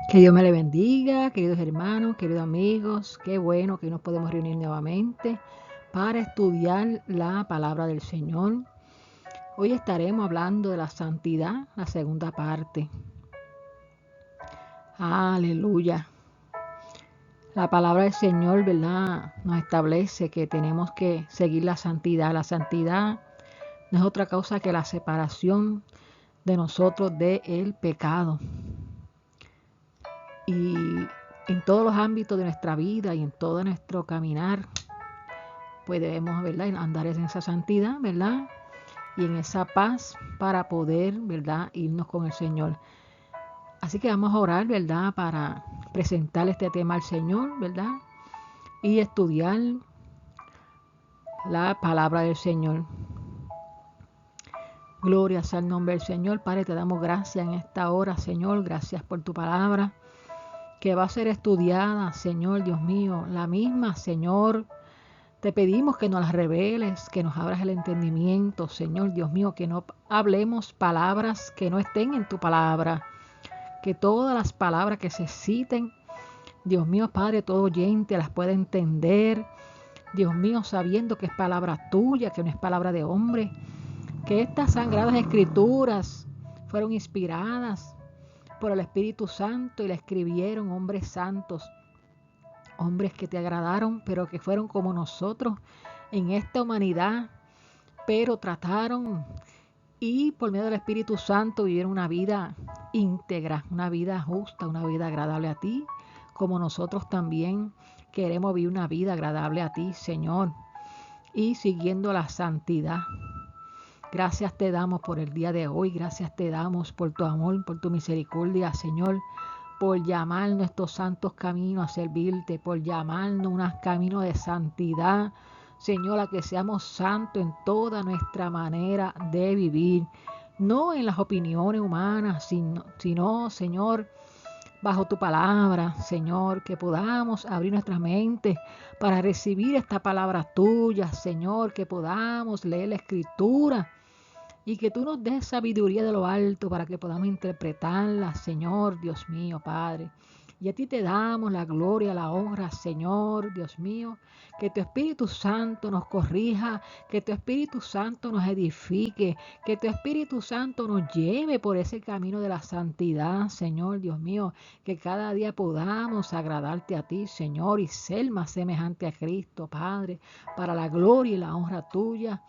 Que Dios me le bendiga, queridos hermanos, queridos amigos. Qué bueno que nos podemos reunir nuevamente para estudiar la palabra del Señor. Hoy estaremos hablando de la santidad, la segunda parte. Aleluya. La palabra del Señor, ¿verdad?, nos establece que tenemos que seguir la santidad. La santidad no es otra cosa que la separación de nosotros del pecado. Y en todos los ámbitos de nuestra vida y en todo nuestro caminar, pues debemos, ¿verdad?, andar en esa santidad, ¿verdad?, y en esa paz para poder, ¿verdad?, irnos con el Señor. Así que vamos a orar, ¿verdad?, para presentar este tema al Señor, ¿verdad?, y estudiar la palabra del Señor. Gloria sea el nombre del Señor. Padre, te damos gracias en esta hora, Señor. Gracias por tu palabra que va a ser estudiada, Señor Dios mío. La misma, Señor, te pedimos que nos las reveles, que nos abras el entendimiento, Señor Dios mío, que no hablemos palabras que no estén en tu palabra, que todas las palabras que se citen, Dios mío, Padre, todo oyente las pueda entender, Dios mío, sabiendo que es palabra tuya, que no es palabra de hombre, que estas sagradas escrituras fueron inspiradas por el Espíritu Santo y la escribieron hombres santos, hombres que te agradaron, pero que fueron como nosotros en esta humanidad, pero trataron y por medio del Espíritu Santo vivieron una vida íntegra, una vida justa, una vida agradable a ti, como nosotros también queremos vivir una vida agradable a ti, Señor, y siguiendo la santidad. Gracias te damos por el día de hoy, gracias te damos por tu amor, por tu misericordia, Señor, por llamar nuestros santos caminos a servirte, por llamarnos unos caminos de santidad, Señor, a que seamos santos en toda nuestra manera de vivir, no en las opiniones humanas, sino, Señor, bajo tu palabra, Señor, que podamos abrir nuestras mentes para recibir esta palabra tuya, Señor, que podamos leer la Escritura y que tú nos des sabiduría de lo alto para que podamos interpretarla, Señor, Dios mío, Padre. Y a ti te damos la gloria, la honra, Señor, Dios mío. Que tu Espíritu Santo nos corrija, que tu Espíritu Santo nos edifique, que tu Espíritu Santo nos lleve por ese camino de la santidad, Señor, Dios mío. Que cada día podamos agradarte a ti, Señor, y ser más semejante a Cristo, Padre, para la gloria y la honra tuya.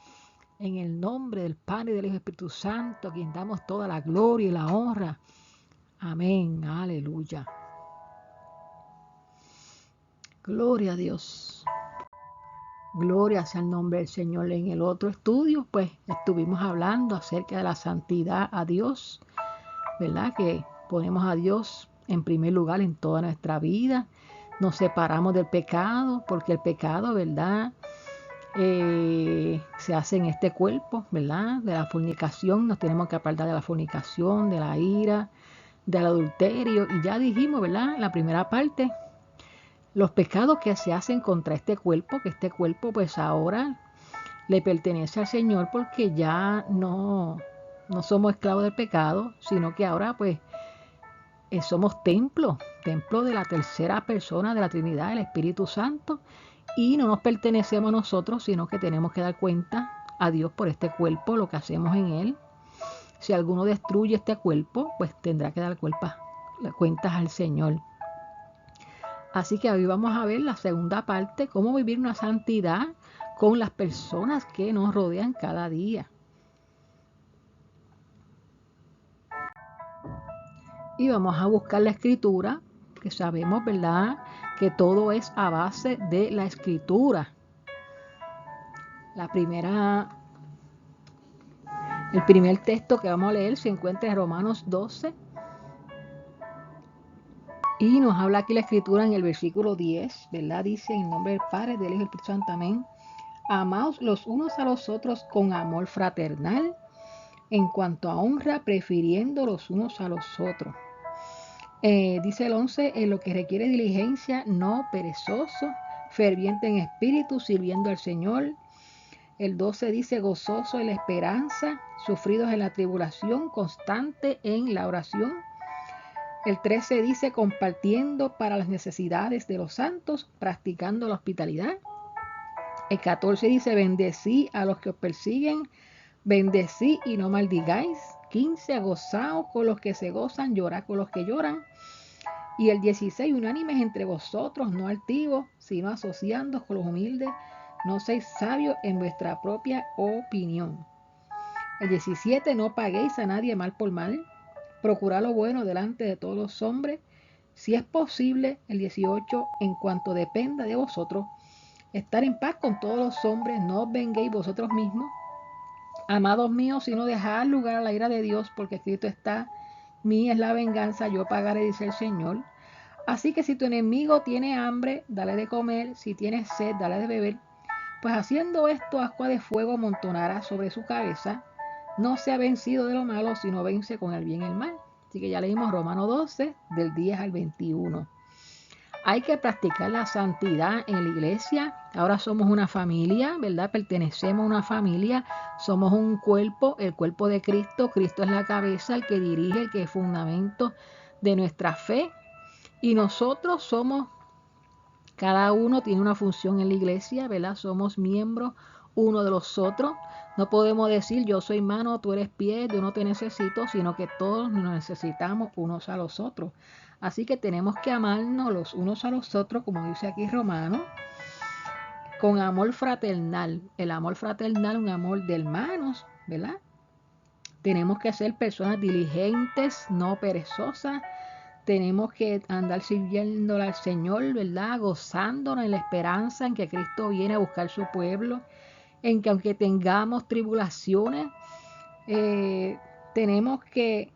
En el nombre del Padre y del Hijo y del Espíritu Santo, a quien damos toda la gloria y la honra. Amén. Aleluya. Gloria a Dios. Gloria sea el nombre del Señor. En el otro estudio, pues, estuvimos hablando acerca de la santidad a Dios, ¿verdad? Que ponemos a Dios en primer lugar en toda nuestra vida. Nos separamos del pecado, porque el pecado, ¿verdad?, se hace en este cuerpo, ¿verdad? De la fornicación, nos tenemos que apartar de la fornicación, de la ira, del adulterio, y ya dijimos, ¿verdad?, la primera parte, los pecados que se hacen contra este cuerpo, que este cuerpo pues ahora le pertenece al Señor porque ya no somos esclavos del pecado, sino que ahora pues somos templo de la tercera persona de la Trinidad, el Espíritu Santo, y no nos pertenecemos a nosotros, sino que tenemos que dar cuenta a Dios por este cuerpo, lo que hacemos en él. Si alguno destruye este cuerpo, pues tendrá que dar cuentas al Señor. Así que hoy vamos a ver la segunda parte, cómo vivir una santidad con las personas que nos rodean cada día. Y vamos a buscar la escritura, que sabemos, ¿verdad?, que todo es a base de la escritura. El primer texto que vamos a leer se encuentra en Romanos 12 y nos habla aquí la escritura en el versículo 10, ¿verdad? Dice: en el nombre del Padre, del Hijo y del Espíritu Santo, amén. Amaos los unos a los otros con amor fraternal, en cuanto a honra, prefiriendo los unos a los otros. Dice el 11, en lo que requiere diligencia, no perezoso, ferviente en espíritu, sirviendo al Señor. El 12 dice: gozoso en la esperanza, sufridos en la tribulación, constante en la oración. El 13 dice compartiendo para las necesidades de los santos, practicando la hospitalidad. El 14 dice bendecí a los que os persiguen, bendecí y no maldigáis. 15 gozaos con los que se gozan, llorad con los que lloran. Y el 16 unánimes entre vosotros, no altivos, sino asociándoos con los humildes. No seáis sabios en vuestra propia opinión. El 17 no paguéis a nadie mal por mal. Procurad lo bueno delante de todos los hombres. Si es posible, el 18, en cuanto dependa de vosotros, estar en paz con todos los hombres, no os venguéis vosotros mismos, amados míos, sino dejad lugar a la ira de Dios, porque escrito está, mía es la venganza, yo pagaré, dice el Señor. Así que si tu enemigo tiene hambre, dale de comer, si tiene sed, dale de beber, pues haciendo esto, ascua de fuego amontonará sobre su cabeza. No sea vencido de lo malo, sino vence con el bien el mal. Así que ya leímos Romanos 12, del 10 al 21. Hay que practicar la santidad en la iglesia. Ahora somos una familia, ¿verdad? Pertenecemos a una familia, somos un cuerpo, el cuerpo de Cristo. Cristo es la cabeza, el que dirige, el que es fundamento de nuestra fe. Y nosotros somos, cada uno tiene una función en la iglesia, ¿verdad? Somos miembros uno de los otros. No podemos decir yo soy mano, tú eres pie, yo no te necesito, sino que todos nos necesitamos unos a los otros. Así que tenemos que amarnos los unos a los otros, como dice aquí Romano, con amor fraternal. El amor fraternal, un amor de hermanos, ¿verdad? Tenemos que ser personas diligentes, no perezosas. Tenemos que andar sirviéndole al Señor, ¿verdad? Gozándonos en la esperanza en que Cristo viene a buscar su pueblo, en que aunque tengamos tribulaciones, tenemos que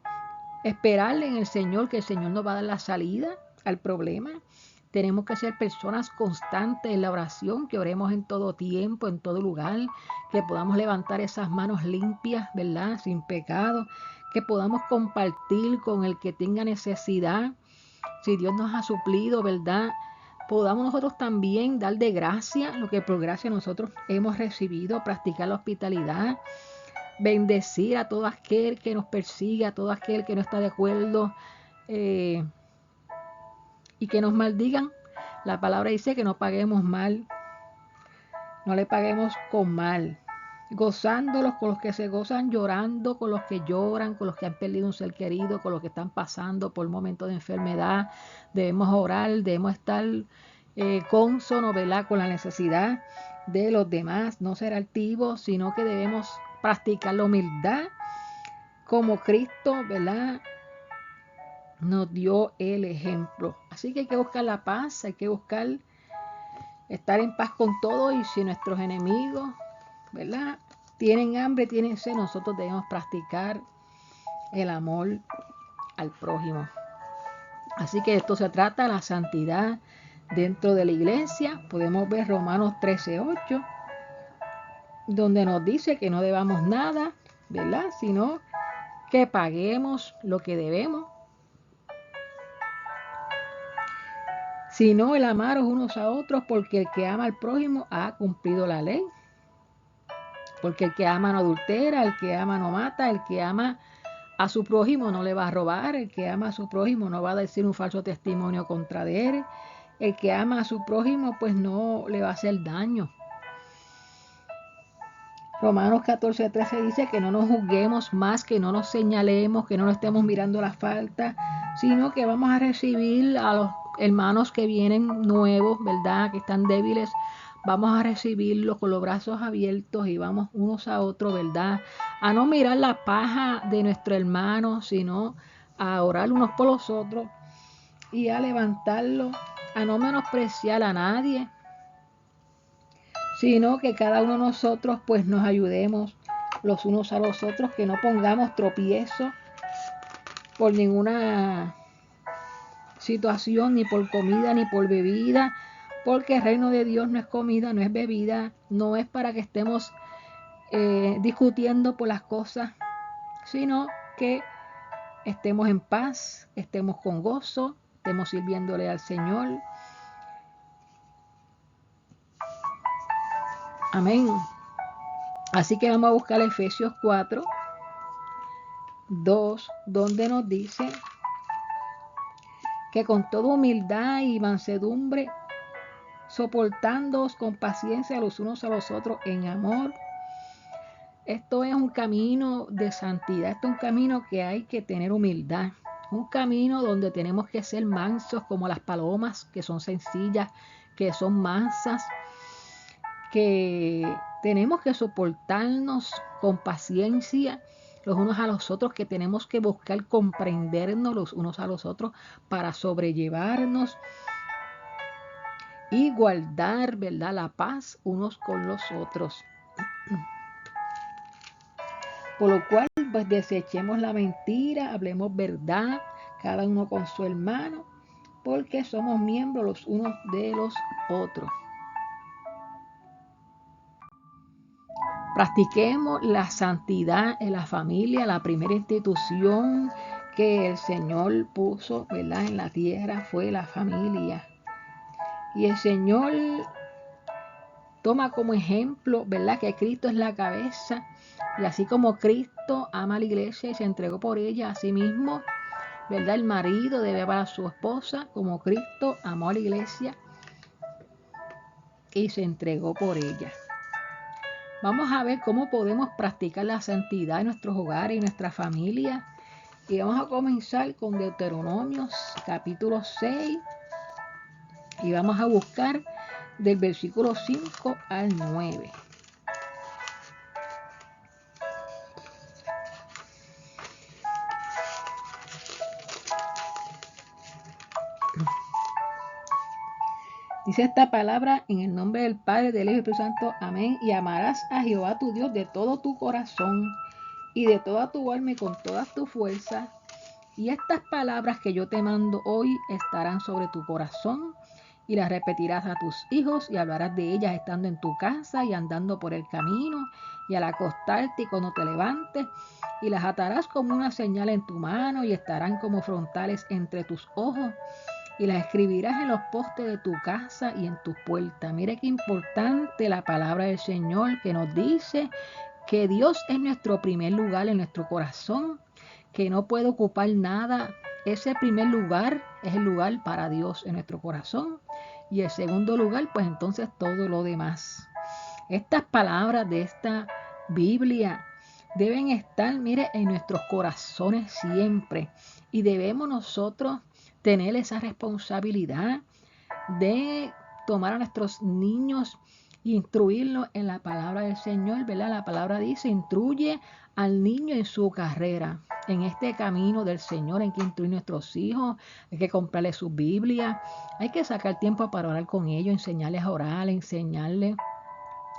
esperarle en el Señor, que el Señor nos va a dar la salida al problema. Tenemos que ser personas constantes en la oración, que oremos en todo tiempo, en todo lugar, que podamos levantar esas manos limpias, ¿verdad? Sin pecado, que podamos compartir con el que tenga necesidad. Si Dios nos ha suplido, ¿verdad? Podamos nosotros también dar de gracia lo que por gracia nosotros hemos recibido, practicar la hospitalidad, bendecir a todo aquel que nos persigue, a todo aquel que no está de acuerdo y que nos maldigan. La palabra dice que no paguemos mal, no le paguemos con mal, gozándolos con los que se gozan, llorando con los que lloran, con los que han perdido un ser querido, con los que están pasando por momentos de enfermedad. Debemos orar, debemos estar cónsonos, ¿verdad? Con la necesidad de los demás, no ser altivos, sino que debemos practicar la humildad como Cristo, ¿verdad? Nos dio el ejemplo. Así que hay que buscar la paz, hay que buscar estar en paz con todo, y si nuestros enemigos, ¿verdad?, tienen hambre, tienen sed, nosotros debemos practicar el amor al prójimo. Así que esto se trata de la santidad dentro de la iglesia. Podemos ver Romanos 13:8, donde nos dice que no debamos nada, ¿verdad?, sino que paguemos lo que debemos, sino el amaros unos a otros, porque el que ama al prójimo ha cumplido la ley. Porque el que ama no adultera, el que ama no mata, el que ama a su prójimo no le va a robar, el que ama a su prójimo no va a decir un falso testimonio contra de él, el que ama a su prójimo pues no le va a hacer daño. Romanos 14:13 dice que no nos juzguemos más, que no nos señalemos, que no nos estemos mirando la falta, sino que vamos a recibir a los hermanos que vienen nuevos, ¿verdad?, que están débiles. Vamos a recibirlos con los brazos abiertos y vamos unos a otros, ¿verdad?, a no mirar la paja de nuestro hermano, sino a orar unos por los otros y a levantarlo, a no menospreciar a nadie, sino que cada uno de nosotros pues nos ayudemos los unos a los otros, que no pongamos tropiezo por ninguna situación, ni por comida, ni por bebida, porque el reino de Dios no es comida, no es bebida, no es para que estemos discutiendo por las cosas, sino que estemos en paz, estemos con gozo, estemos sirviéndole al Señor. Amén. Así que vamos a buscar Efesios 4:2, donde nos dice que con toda humildad y mansedumbre, soportándoos con paciencia los unos a los otros en amor. Esto es un camino de santidad, esto es un camino que hay que tener humildad, un camino donde tenemos que ser mansos como las palomas, que son sencillas, que son mansas, que tenemos que soportarnos con paciencia los unos a los otros, que tenemos que buscar comprendernos los unos a los otros para sobrellevarnos y guardar, ¿verdad?, la paz unos con los otros. Por lo cual, pues desechemos la mentira, hablemos verdad, cada uno con su hermano, porque somos miembros los unos de los otros. Practiquemos la santidad en la familia, la primera institución que el Señor puso, ¿verdad?, en la tierra fue la familia. Y el Señor toma como ejemplo, ¿verdad?, que Cristo es la cabeza, y así como Cristo ama a la iglesia y se entregó por ella, así mismo, ¿verdad?, el marido debe amar a su esposa como Cristo amó a la iglesia y se entregó por ella. Vamos a ver cómo podemos practicar la santidad en nuestros hogares y nuestra familia. Y vamos a comenzar con Deuteronomios capítulo 6 y vamos a buscar del versículo 5 al 9. Dice esta palabra: en el nombre del Padre, del Hijo y del Espíritu Santo, amén. Y amarás a Jehová tu Dios de todo tu corazón y de toda tu alma y con todas tus fuerzas. Y estas palabras que yo te mando hoy estarán sobre tu corazón, y las repetirás a tus hijos, y hablarás de ellas estando en tu casa y andando por el camino, y al acostarte y cuando te levantes, y las atarás como una señal en tu mano, y estarán como frontales entre tus ojos, y las escribirás en los postes de tu casa y en tus puertas. Mire qué importante la palabra del Señor, que nos dice que Dios es nuestro primer lugar en nuestro corazón, que no puede ocupar nada. Ese primer lugar es el lugar para Dios en nuestro corazón, y el segundo lugar, pues entonces todo lo demás. Estas palabras de esta Biblia deben estar, mire, en nuestros corazones siempre, y debemos nosotros tener esa responsabilidad de tomar a nuestros niños e instruirlos en la palabra del Señor, ¿verdad? La palabra dice: instruye al niño en su carrera, en este camino del Señor. Hay que instruir a nuestros hijos, hay que comprarles su Biblia, hay que sacar tiempo para orar con ellos, enseñarles a orar, enseñarles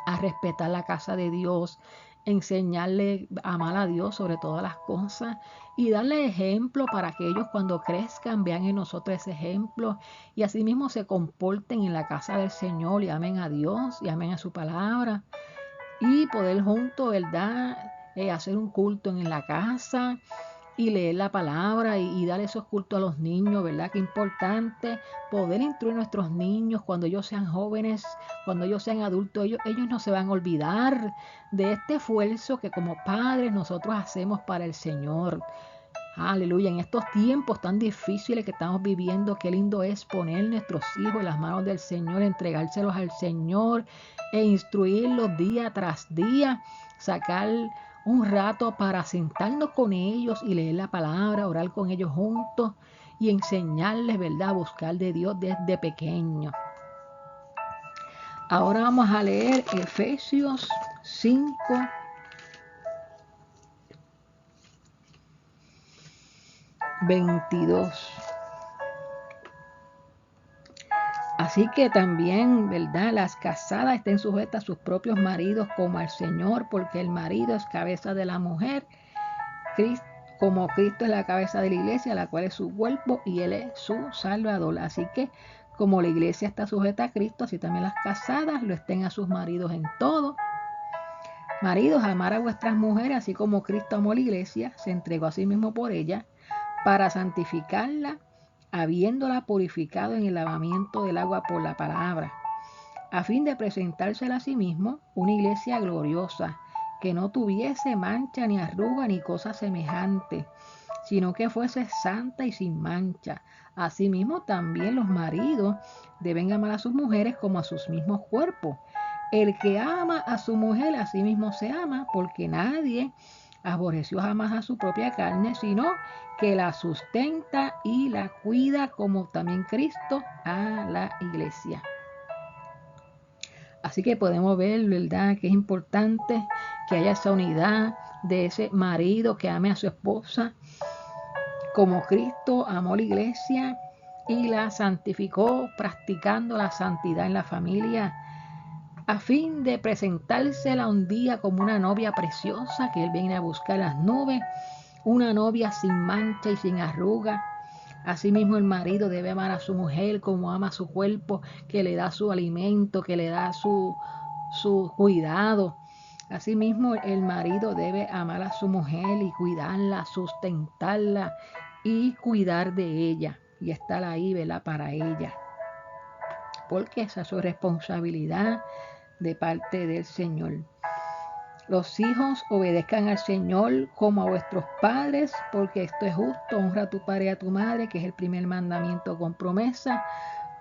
a respetar la casa de Dios, enseñarle a amar a Dios sobre todas las cosas, y darle ejemplo para que ellos cuando crezcan vean en nosotros ese ejemplo, y asimismo se comporten en la casa del Señor y amen a Dios y amen a su palabra, y poder juntos, ¿verdad?, hacer un culto en la casa y leer la palabra y dar esos cultos a los niños, ¿verdad? Qué importante poder instruir a nuestros niños cuando ellos sean jóvenes, cuando ellos sean adultos. Ellos no se van a olvidar de este esfuerzo que como padres nosotros hacemos para el Señor. Aleluya. En estos tiempos tan difíciles que estamos viviendo, qué lindo es poner nuestros hijos en las manos del Señor, entregárselos al Señor e instruirlos día tras día, sacar un rato para sentarnos con ellos y leer la palabra, orar con ellos juntos y enseñarles, ¿verdad?, a buscar de Dios desde pequeños. Ahora vamos a leer Efesios 5, ...22. Así que también, ¿verdad?, las casadas estén sujetas a sus propios maridos como al Señor, porque el marido es cabeza de la mujer, como Cristo es la cabeza de la iglesia, la cual es su cuerpo y Él es su Salvador. Así que como la iglesia está sujeta a Cristo, así también las casadas lo estén a sus maridos en todo. Maridos, amar a vuestras mujeres, así como Cristo amó a la iglesia, se entregó a sí mismo por ella, para santificarla, habiéndola purificado en el lavamiento del agua por la palabra, a fin de presentársela a sí mismo una iglesia gloriosa, que no tuviese mancha ni arruga ni cosa semejante, sino que fuese santa y sin mancha. Asimismo, también los maridos deben amar a sus mujeres como a sus mismos cuerpos. El que ama a su mujer, a sí mismo se ama, porque nadie aborreció jamás a su propia carne, sino que la sustenta y la cuida, como también Cristo a la iglesia. Así que podemos ver, ¿verdad?, que es importante que haya esa unidad de ese marido que ame a su esposa como Cristo amó la iglesia y la santificó, practicando la santidad en la familia, a fin de presentársela un día como una novia preciosa que Él viene a buscar las nubes, una novia sin mancha y sin arruga. Asimismo, el marido debe amar a su mujer como ama a su cuerpo, que le da su alimento, que le da su cuidado. Asimismo, el marido debe amar a su mujer y cuidarla, sustentarla y cuidar de ella y estar ahí, ¿verdad?, para ella. Porque esa es su responsabilidad de parte del Señor. Los hijos, obedezcan al Señor como a vuestros padres, porque esto es justo. Honra a tu padre y a tu madre, que es el primer mandamiento con promesa,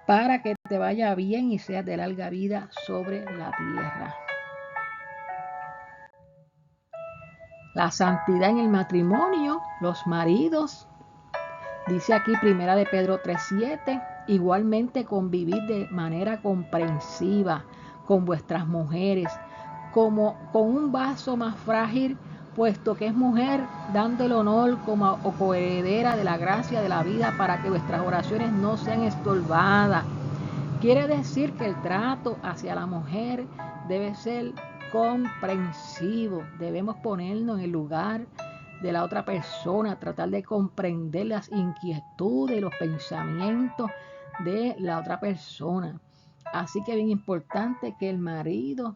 para que te vaya bien y seas de larga vida sobre la tierra. La santidad en el matrimonio, los maridos, dice aquí 1 de Pedro 3:7, igualmente convivir de manera comprensiva con vuestras mujeres, como con un vaso más frágil, puesto que es mujer, dándole honor como coheredera de la gracia de la vida, para que vuestras oraciones no sean estorbadas. Quiere decir que el trato hacia la mujer debe ser comprensivo. Debemos ponernos en el lugar de la otra persona, tratar de comprender las inquietudes y los pensamientos de la otra persona. Así que es bien importante que el marido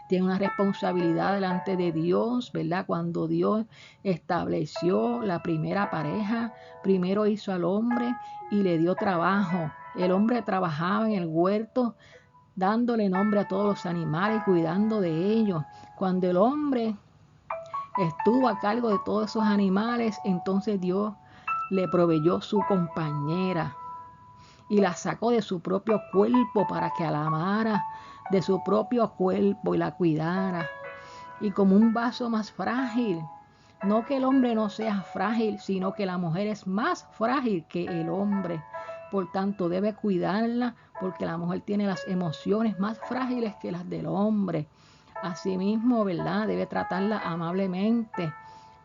tiene una responsabilidad delante de Dios, ¿verdad? Cuando Dios estableció la primera pareja, primero hizo al hombre y le dio trabajo. El hombre trabajaba en el huerto, dándole nombre a todos los animales y cuidando de ellos. Cuando el hombre estuvo a cargo de todos esos animales, entonces Dios le proveyó su compañera y la sacó de su propio cuerpo para que la amara de su propio cuerpo y la cuidara. Y como un vaso más frágil, no que el hombre no sea frágil, sino que la mujer es más frágil que el hombre. Por tanto, debe cuidarla, porque la mujer tiene las emociones más frágiles que las del hombre. Asimismo, ¿verdad?, debe tratarla amablemente,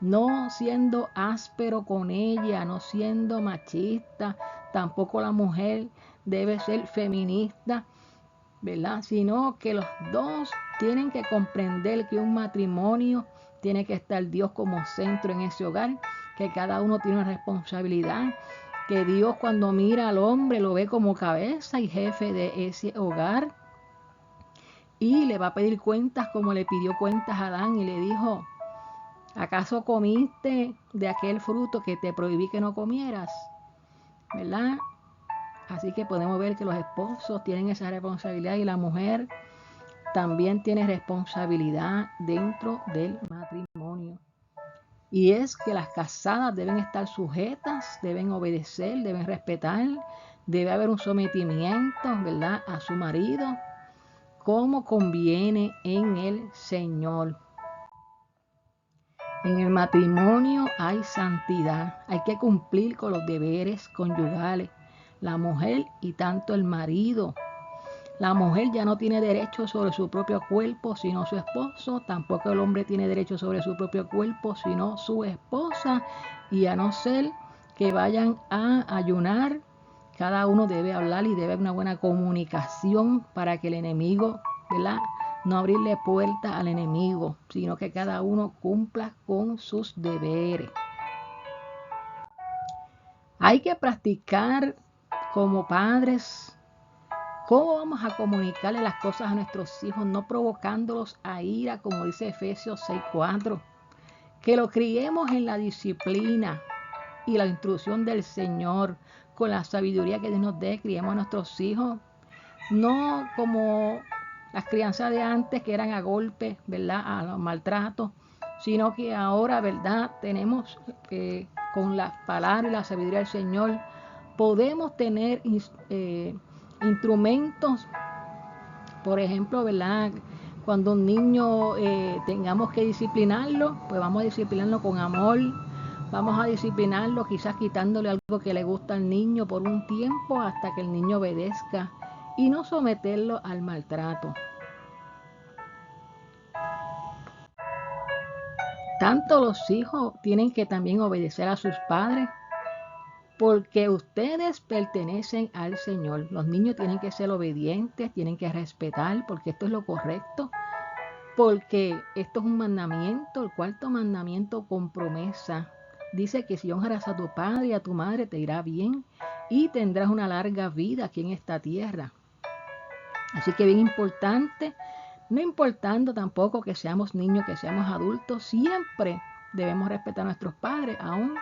no siendo áspero con ella, no siendo machista. Tampoco la mujer debe ser feminista, ¿verdad?, sino que los dos tienen que comprender que un matrimonio tiene que estar Dios como centro en ese hogar, que cada uno tiene una responsabilidad, que Dios, cuando mira al hombre, lo ve como cabeza y jefe de ese hogar, y le va a pedir cuentas como le pidió cuentas a Adán y le dijo: ¿acaso comiste de aquel fruto que te prohibí que no comieras? ¿Verdad? Así que podemos ver que los esposos tienen esa responsabilidad y la mujer también tiene responsabilidad dentro del matrimonio. Y es que las casadas deben estar sujetas, deben obedecer, deben respetar, debe haber un sometimiento, ¿verdad?, a su marido, como conviene en el Señor. En el matrimonio hay santidad, hay que cumplir con los deberes conyugales, la mujer y tanto el marido. La mujer ya no tiene derecho sobre su propio cuerpo sino su esposo, tampoco el hombre tiene derecho sobre su propio cuerpo sino su esposa, y a no ser que vayan a ayunar, cada uno debe hablar y debe haber una buena comunicación para que el enemigo, ¿verdad?, no abrirle puerta al enemigo, sino que cada uno cumpla con sus deberes. Hay que practicar como padres cómo vamos a comunicarle las cosas a nuestros hijos, no provocándolos a ira, como dice Efesios 6:4. Que lo criemos en la disciplina y la instrucción del Señor, con la sabiduría que Dios nos dé. Criemos a nuestros hijos, no como las crianzas de antes, que eran a golpes, ¿verdad?, a los maltratos, sino que ahora, ¿verdad? Tenemos con la palabra y la sabiduría del Señor, podemos tener instrumentos, por ejemplo, ¿verdad? Cuando un niño tengamos que disciplinarlo, pues vamos a disciplinarlo con amor, vamos a disciplinarlo quizás quitándole algo que le gusta al niño por un tiempo hasta que el niño obedezca y no someterlo al maltrato. Tanto los hijos tienen que también obedecer a sus padres, porque ustedes pertenecen al Señor. Los niños tienen que ser obedientes, tienen que respetar, porque esto es lo correcto, porque esto es un mandamiento, el cuarto mandamiento con promesa. Dice que si honras a tu padre y a tu madre te irá bien y tendrás una larga vida aquí en esta tierra. Así que bien importante, no importando tampoco que seamos niños, que seamos adultos, siempre debemos respetar a nuestros padres, aún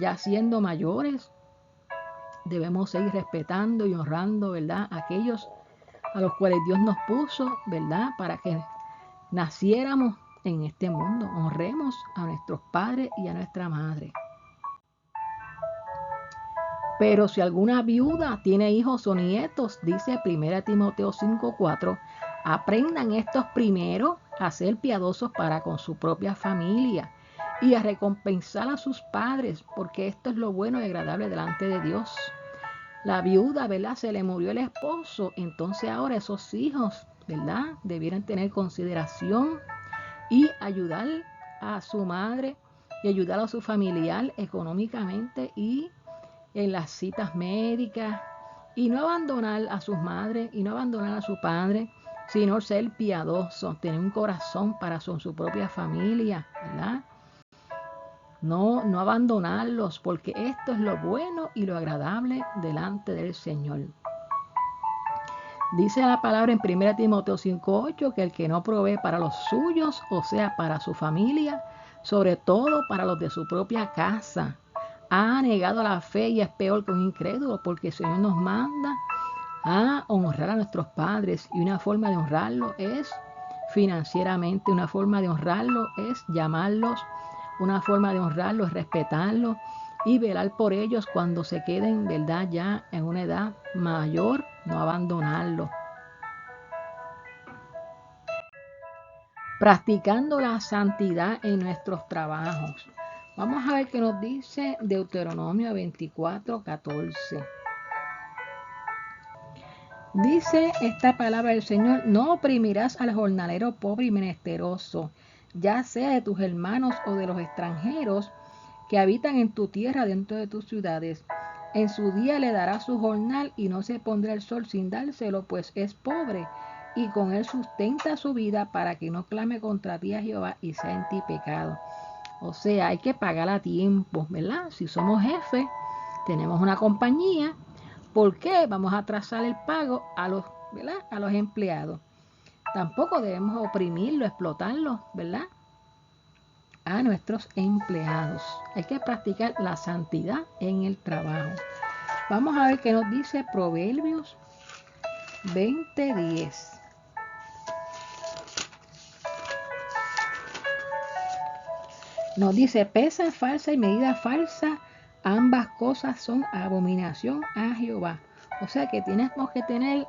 ya siendo mayores, debemos seguir respetando y honrando, ¿verdad? Aquellos a los cuales Dios nos puso, ¿verdad? Para que naciéramos en este mundo. Honremos a nuestros padres y a nuestra madre. Pero si alguna viuda tiene hijos o nietos, dice 1 Timoteo 5:4, aprendan estos primero a ser piadosos para con su propia familia y a recompensar a sus padres, porque esto es lo bueno y agradable delante de Dios. La viuda, ¿verdad? Se le murió el esposo, entonces ahora esos hijos, ¿verdad? Debieran tener consideración y ayudar a su madre y ayudar a su familiar económicamente y en las citas médicas, y no abandonar a sus madres y no abandonar a su padre, sino ser piadoso, tener un corazón para su propia familia, ¿verdad? No abandonarlos, porque esto es lo bueno y lo agradable delante del Señor. Dice la palabra en 1 Timoteo 5:8 que el que no provee para los suyos, o sea, para su familia, sobre todo para los de su propia casa, ha negado la fe y es peor que un incrédulo, porque el Señor nos manda a honrar a nuestros padres, y una forma de honrarlo es financieramente, una forma de honrarlo es llamarlos, una forma de honrarlos es respetarlos y velar por ellos cuando se queden, ¿verdad?, ya en una edad mayor, no abandonarlos. Practicando la santidad en nuestros trabajos. Vamos a ver qué nos dice Deuteronomio 24:14. Dice esta palabra del Señor: no oprimirás al jornalero pobre y menesteroso, ya sea de tus hermanos o de los extranjeros que habitan en tu tierra dentro de tus ciudades. En su día le dará su jornal y no se pondrá el sol sin dárselo, pues es pobre, y con él sustenta su vida, para que no clame contra ti a Jehová y sea en ti pecado. O sea, hay que pagar a tiempo, ¿verdad? Si somos jefes, tenemos una compañía, ¿por qué vamos a atrasar el pago a los, ¿verdad?, a los empleados? Tampoco debemos oprimirlo, explotarlo, ¿verdad?, a nuestros empleados. Hay que practicar la santidad en el trabajo. Vamos a ver qué nos dice Proverbios 20:10. Nos dice: pesa falsa y medida falsa, ambas cosas son abominación a Jehová. O sea que tenemos que tener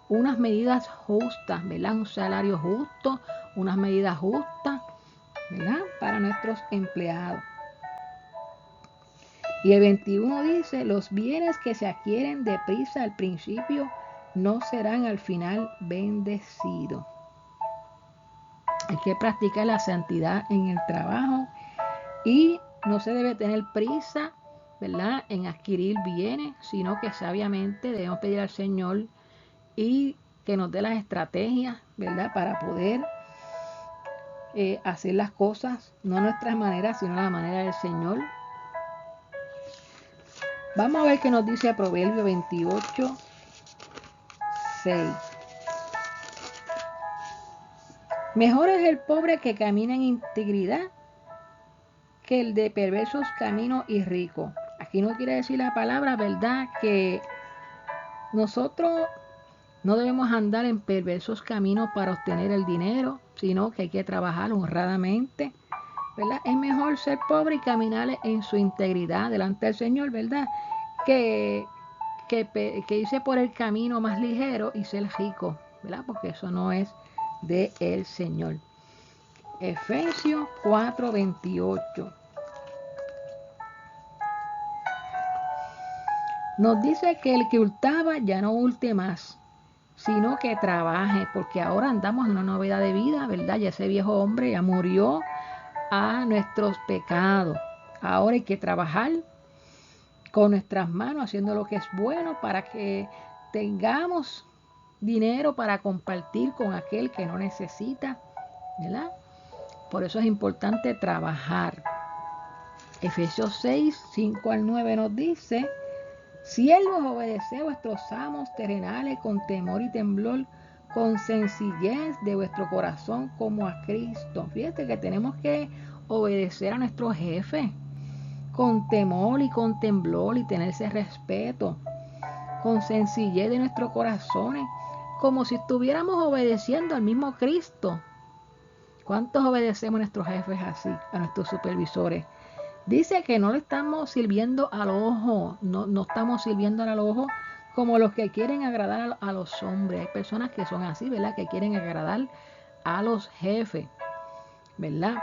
unas medidas justas, ¿verdad? Un salario justo, unas medidas justas, ¿verdad?, para nuestros empleados. Y el 21 dice: los bienes que se adquieren deprisa al principio no serán al final bendecidos. Hay que practicar la santidad en el trabajo y no se debe tener prisa, ¿verdad?, en adquirir bienes, sino que sabiamente debemos pedir al Señor y que nos dé las estrategias, ¿verdad?, para poder hacer las cosas, no a nuestra manera, sino a la manera del Señor. Vamos a ver qué nos dice Proverbio 28:6. Mejor es el pobre que camina en integridad que el de perversos caminos y rico. Aquí no quiere decir la palabra, ¿verdad?, que nosotros No debemos andar en perversos caminos para obtener el dinero, sino que hay que trabajar honradamente, ¿verdad? Es mejor ser pobre y caminar en su integridad delante del Señor, ¿verdad? Que, que irse por el camino más ligero y ser rico, ¿verdad? Porque eso no es de el Señor. Efesios 4:28 nos dice que el que hurtaba ya no hurte más, sino que trabaje, porque ahora andamos en una novedad de vida, ¿verdad? Ya ese viejo hombre ya murió a nuestros pecados. Ahora hay que trabajar con nuestras manos haciendo lo que es bueno para que tengamos dinero para compartir con aquel que no necesita, ¿verdad? Por eso es importante trabajar. Efesios 6:5-9 nos dice: siervos, obedeced a vuestros amos terrenales con temor y temblor, con sencillez de vuestro corazón como a Cristo. Fíjate que tenemos que obedecer a nuestro jefe con temor y con temblor y tener ese respeto, con sencillez de nuestros corazones, como si estuviéramos obedeciendo al mismo Cristo. ¿Cuántos obedecemos a nuestros jefes así, a nuestros supervisores? Dice que no le estamos sirviendo al ojo, no estamos sirviendo al ojo como los que quieren agradar a los hombres. Hay personas que son así, ¿verdad? Que quieren agradar a los jefes, ¿verdad?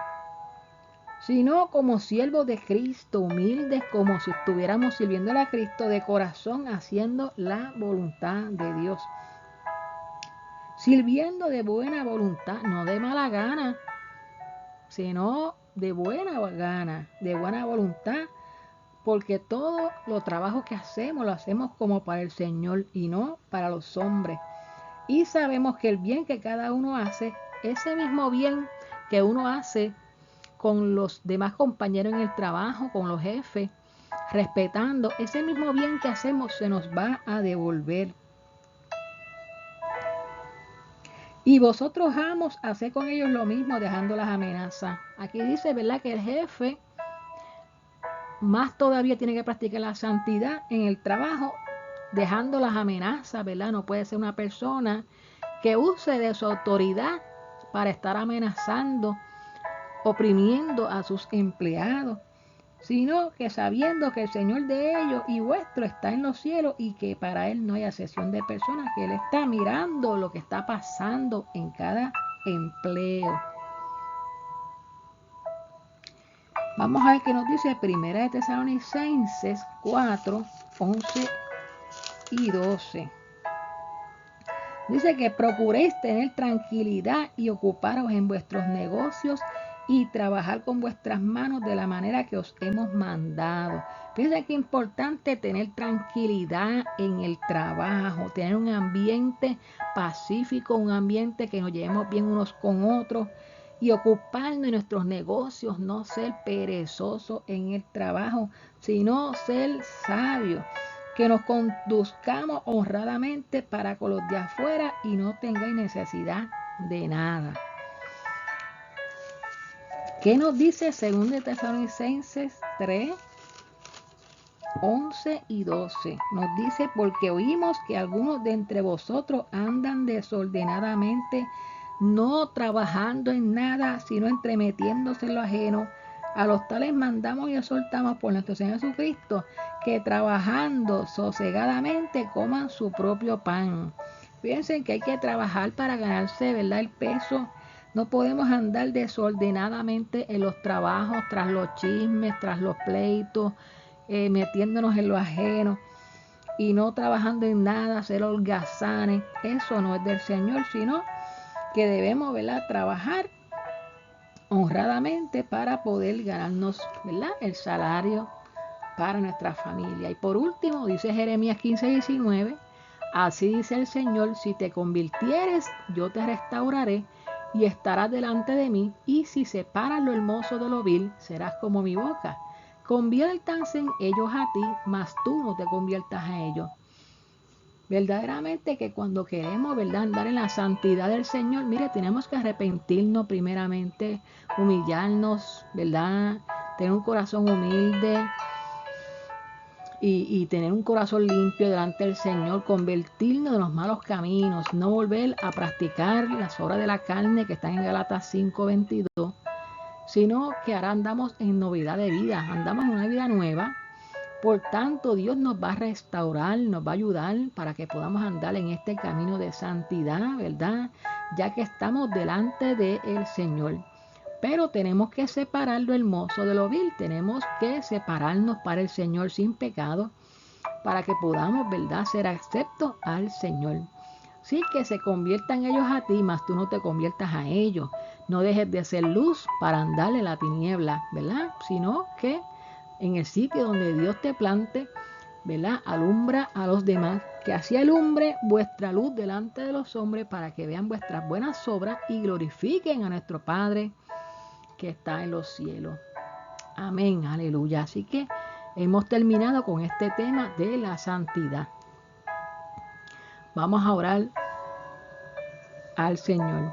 Sino como siervos de Cristo, humildes, como si estuviéramos sirviéndole a Cristo de corazón, haciendo la voluntad de Dios. Sirviendo de buena voluntad, no de mala gana, sino de buena gana, de buena voluntad, porque todo los trabajos que hacemos lo hacemos como para el Señor y no para los hombres. Y sabemos que el bien que cada uno hace, ese mismo bien que uno hace con los demás compañeros en el trabajo, con los jefes, respetando, ese mismo bien que hacemos se nos va a devolver. Y vosotros, amos, haced con ellos lo mismo, dejando las amenazas. Aquí dice, ¿verdad?, que el jefe más todavía tiene que practicar la santidad en el trabajo, dejando las amenazas, ¿verdad? No puede ser una persona que use de su autoridad para estar amenazando, oprimiendo a sus empleados, sino que sabiendo que el Señor de ellos y vuestro está en los cielos y que para Él no hay excepción de personas, que Él está mirando lo que está pasando en cada empleo. Vamos a ver qué nos dice Primera de Tesalonicenses 4:11-12. Dice que procuréis tener tranquilidad y ocuparos en vuestros negocios y trabajar con vuestras manos de la manera que os hemos mandado. Fíjense que es importante tener tranquilidad en el trabajo, tener un ambiente pacífico, un ambiente que nos llevemos bien unos con otros y ocuparnos de nuestros negocios, no ser perezosos en el trabajo, sino ser sabios. Que nos conduzcamos honradamente para con los de afuera y no tengáis necesidad de nada. ¿Qué nos dice 2 Tesalonicenses 3:11-12? Nos dice: porque oímos que algunos de entre vosotros andan desordenadamente, no trabajando en nada, sino entremetiéndose en lo ajeno. A los tales mandamos y exhortamos por nuestro Señor Jesucristo que trabajando sosegadamente coman su propio pan. Fíjense que hay que trabajar para ganarse, ¿verdad?, el peso. No podemos andar desordenadamente en los trabajos, tras los chismes, tras los pleitos, metiéndonos en lo ajeno y no trabajando en nada, ser holgazanes. Eso no es del Señor, sino que debemos, ¿verdad?, trabajar honradamente para poder ganarnos, ¿verdad?, el salario para nuestra familia. Y por último, dice Jeremías 15:19: así dice el Señor, si te convirtieres, yo te restauraré y estarás delante de mí, y si separas lo hermoso de lo vil, serás como mi boca. Conviértanse ellos a ti, mas tú no te conviertas a ellos. Verdaderamente que cuando queremos, ¿verdad?, andar en la santidad del Señor, mire, tenemos que arrepentirnos primeramente, humillarnos, ¿verdad?, tener un corazón humilde, y tener un corazón limpio delante del Señor, convertirnos de los malos caminos, no volver a practicar las obras de la carne que están en Gálatas 5:22, sino que ahora andamos en novedad de vida, andamos en una vida nueva. Por tanto, Dios nos va a restaurar, nos va a ayudar para que podamos andar en este camino de santidad, ¿verdad? Ya que estamos delante del Señor. Pero tenemos que separar lo hermoso de lo vil, tenemos que separarnos para el Señor sin pecado, para que podamos, ¿verdad?, ser aceptos al Señor. Sí, que se conviertan ellos a ti, mas tú no te conviertas a ellos. No dejes de ser luz para andar en la tiniebla, ¿verdad? Sino que en el sitio donde Dios te plante, ¿verdad?, alumbra a los demás, que así alumbre vuestra luz delante de los hombres para que vean vuestras buenas obras y glorifiquen a nuestro Padre que está en los cielos. Amén, aleluya. Así que hemos terminado con este tema de la santidad. Vamos a orar al Señor.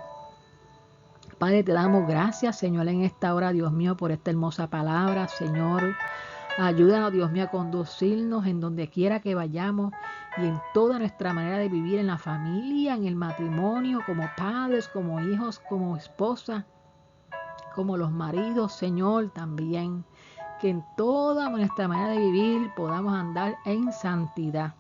Padre, te damos gracias, Señor, en esta hora, Dios mío, por esta hermosa palabra, Señor. Ayúdanos, Dios mío, a conducirnos en donde quiera que vayamos y en toda nuestra manera de vivir en la familia, en el matrimonio, como padres, como hijos, como esposas, como los maridos, Señor, también. Que en toda nuestra manera de vivir podamos andar en santidad.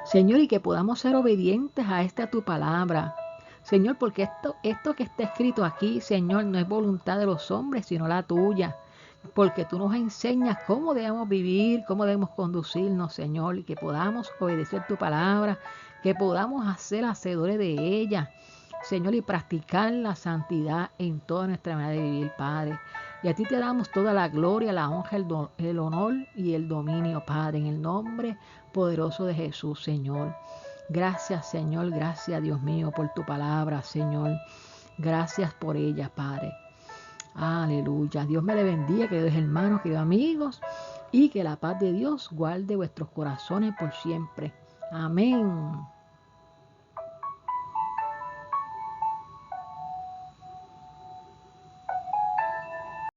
Señor, y que podamos ser obedientes a tu palabra. Señor, porque esto que está escrito aquí, Señor, no es voluntad de los hombres, sino la tuya. Porque tú nos enseñas cómo debemos vivir, cómo debemos conducirnos, Señor, y que podamos obedecer tu palabra, que podamos ser hacedores de ella, Señor, y practicar la santidad en toda nuestra manera de vivir, Padre. Y a ti te damos toda la gloria, la honra, el honor y el dominio, Padre, en el nombre poderoso de Jesús, Señor. Gracias, Señor, gracias, Dios mío, por tu palabra, Señor. Gracias por ella, Padre. Aleluya. Dios me le bendiga, queridos hermanos, queridos amigos, y que la paz de Dios guarde vuestros corazones por siempre. Amén.